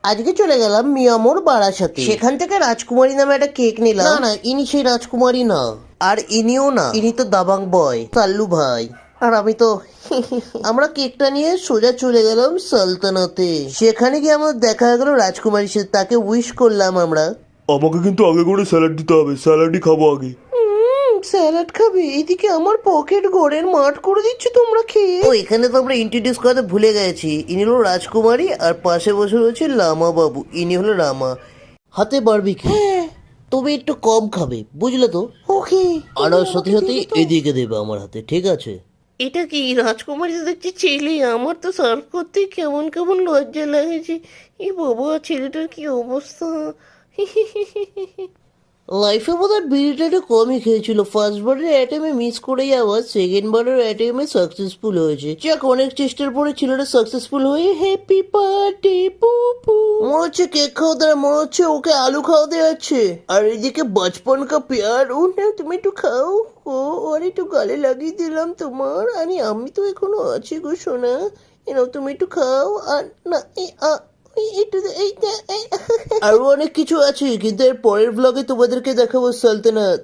আজকে চলে গেলাম মিয়ামোর বারাসাতে, সেখান থেকে রাজকুমারী নামে একটা কেক নিলাম। না না, ইনি সেই রাজকুমারী না, আর ইনিও না, ইনি তো দাবাং বয় সাল্লু ভাই, আর আমি তো আমরা কেকটা নিয়ে সোজা চলে গেলাম সালতানাতে। সেখানে গিয়ে আমার দেখা হয়ে গেল রাজকুমারীর সাথে, তাকে উইশ করলাম আমরা। আমাকে কিন্তু আগে করে স্যালাড দিতে হবে, স্যালাডই খাবো আগে। স্যালাড খাবে? এদিকে আমার পকেট গোড়ের মাঠ করে দিচ্ছ তোমরা খেয়ে। ও এখানে তো আমরা ইন্ট্রোডিউস করতে ভুলে গেছি, ইনি হলো রাজকুমারী আর পাশে বসে রয়েছে লামা বাবু, ইনি হলো রামা, হাতে বারবিকিউ। হ্যাঁ, তবে একটু কম খাবে, বুঝলে তো? ওকে। আর সাথে সাথে এদিকে দেবে আমার হাতে, ঠিক আছে? এটা কি রাজকুমারী তো দেখছি ছেলে, আমার তো সার্ভ করতে কেমন কেমন লজ্জা লাগছে। এ বাবা, ছেলেটার কি অবস্থা! লাইফে বোধহয় বিড়িটা একটু কমই খেয়েছিল, ফার্স্ট বারের অ্যাটেমে মিস করে যাওয়ার সেকেন্ড বারের অ্যাটেমে সাকসেসফুল হয়েছে। যাক, অনেক চেষ্টার পরে ছেলেটা সাকসেসফুল হয়ে হ্যাপি বার্থডে পুপু। মনে হচ্ছে কেক খাওয়া দ্বারা মনে হচ্ছে ওকে আলু খাওয়াতে যাচ্ছে, আর এদিকে বচপন কা প্যার। ও না, তুমি একটু খাও। ও, আর একটু গালে লাগিয়ে দিলাম তোমার, আরে আমি তো এখনো আছি গো সোনা, এনাও তুমি একটু খাও। আর না, আরো অনেক কিছু আছে, কিন্তু এর পরের ব্লগে তোমাদেরকে দেখাবো সালতানাত।